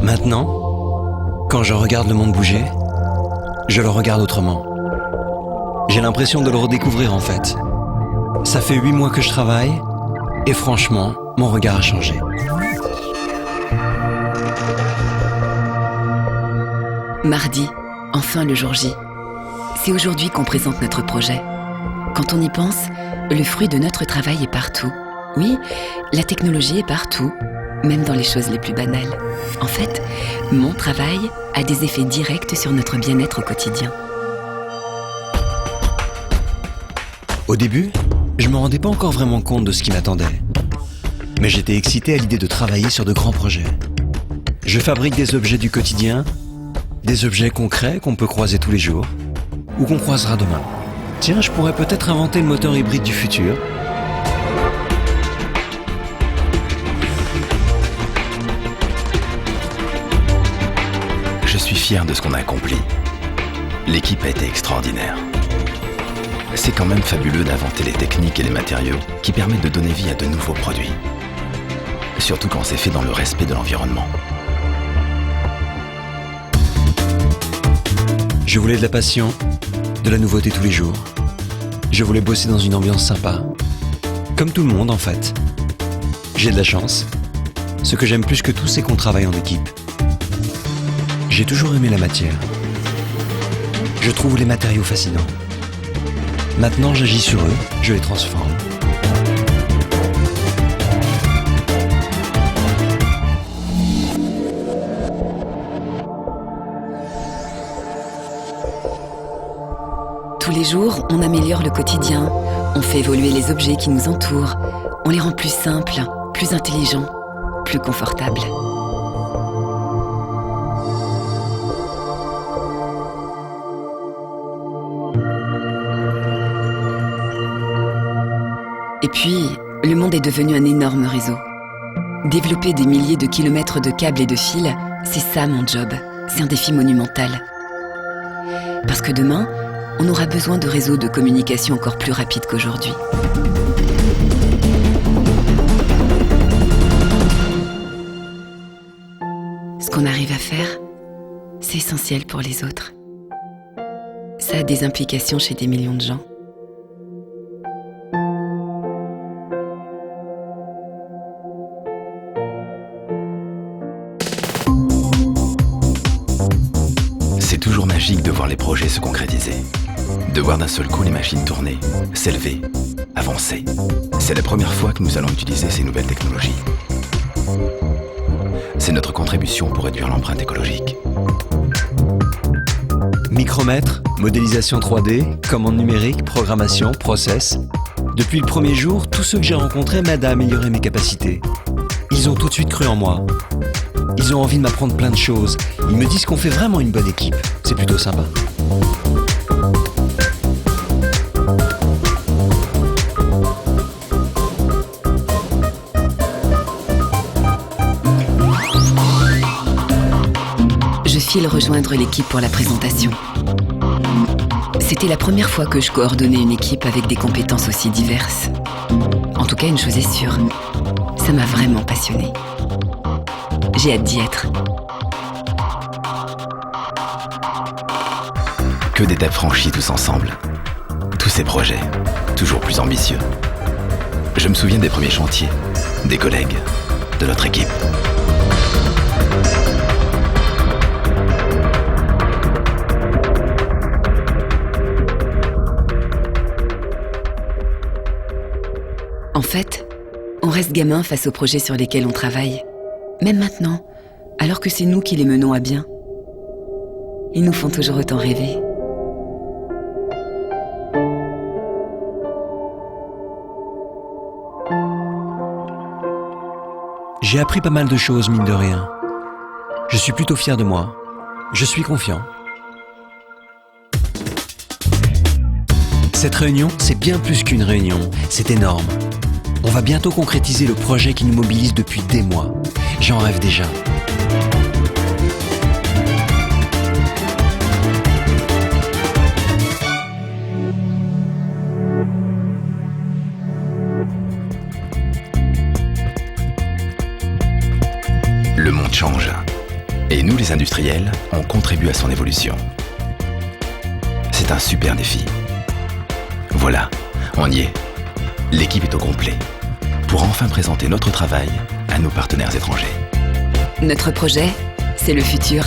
Maintenant, quand je regarde le monde bouger, je le regarde autrement. J'ai l'impression de le redécouvrir en fait. Ça fait 8 mois que je travaille et franchement, mon regard a changé. Mardi, enfin le jour J. C'est aujourd'hui qu'on présente notre projet. Quand on y pense, le fruit de notre travail est partout. Oui, la technologie est partout, même dans les choses les plus banales. En fait, mon travail a des effets directs sur notre bien-être au quotidien. Au début, je me rendais pas encore vraiment compte de ce qui m'attendait. Mais j'étais excité à l'idée de travailler sur de grands projets. Je fabrique des objets du quotidien, des objets concrets qu'on peut croiser tous les jours, ou qu'on croisera demain. Tiens, je pourrais peut-être inventer le moteur hybride du futur. Je suis fier de ce qu'on a accompli. L'équipe a été extraordinaire. C'est quand même fabuleux d'inventer les techniques et les matériaux qui permettent de donner vie à de nouveaux produits. Surtout quand c'est fait dans le respect de l'environnement. Je voulais de la passion, de la nouveauté tous les jours. Je voulais bosser dans une ambiance sympa. Comme tout le monde en fait. J'ai de la chance. Ce que j'aime plus que tout, c'est qu'on travaille en équipe. J'ai toujours aimé la matière. Je trouve les matériaux fascinants. Maintenant, j'agis sur eux, je les transforme. Tous les jours, on améliore le quotidien, on fait évoluer les objets qui nous entourent, on les rend plus simples, plus intelligents, plus confortables. Et puis, le monde est devenu un énorme réseau. Développer des milliers de kilomètres de câbles et de fils, c'est ça mon job. C'est un défi monumental. Parce que demain, on aura besoin de réseaux de communication encore plus rapides qu'aujourd'hui. Ce qu'on arrive à faire, c'est essentiel pour les autres. Ça a des implications chez des millions de gens. C'est toujours magique de voir les projets se concrétiser. De voir d'un seul coup les machines tourner, s'élever, avancer. C'est la première fois que nous allons utiliser ces nouvelles technologies. C'est notre contribution pour réduire l'empreinte écologique. Micromètre, modélisation 3D, commande numérique, programmation, process. Depuis le premier jour, tous ceux que j'ai rencontrés m'aident à améliorer mes capacités. Ils ont tout de suite cru en moi. Ils ont envie de m'apprendre plein de choses. Ils me disent qu'on fait vraiment une bonne équipe. C'est plutôt sympa. Je file rejoindre l'équipe pour la présentation. C'était la première fois que je coordonnais une équipe avec des compétences aussi diverses. En tout cas, une chose est sûre, ça m'a vraiment passionnée. J'ai hâte d'y être. Que d'étapes franchies tous ensemble. Tous ces projets, toujours plus ambitieux. Je me souviens des premiers chantiers, des collègues, de notre équipe. En fait, on reste gamin face aux projets sur lesquels on travaille. Même maintenant, alors que c'est nous qui les menons à bien. Ils nous font toujours autant rêver. J'ai appris pas mal de choses, mine de rien. Je suis plutôt fier de moi. Je suis confiant. Cette réunion, c'est bien plus qu'une réunion. C'est énorme. On va bientôt concrétiser le projet qui nous mobilise depuis des mois. J'en rêve déjà. Le monde change. Et nous, les industriels, on contribue à son évolution. C'est un super défi. Voilà, on y est. L'équipe est au complet pour enfin présenter notre travail à nos partenaires étrangers. Notre projet, c'est le futur.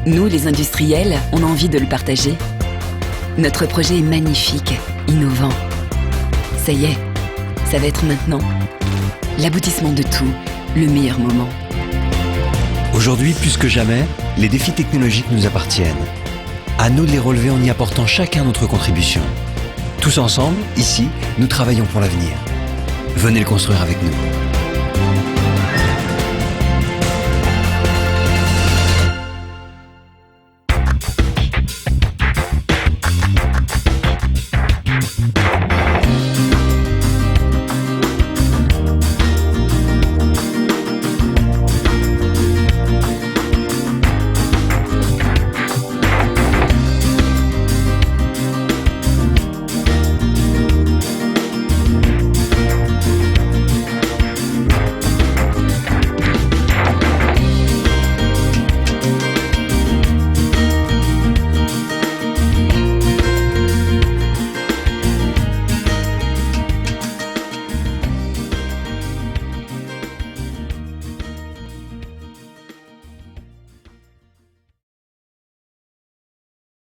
Nous, les industriels, on a envie de le partager. Notre projet est magnifique, innovant. Ça y est, ça va être maintenant. L'aboutissement de tout, le meilleur moment. Aujourd'hui, plus que jamais, les défis technologiques nous appartiennent. À nous de les relever en y apportant chacun notre contribution. Tous ensemble, ici, nous travaillons pour l'avenir. Venez le construire avec nous.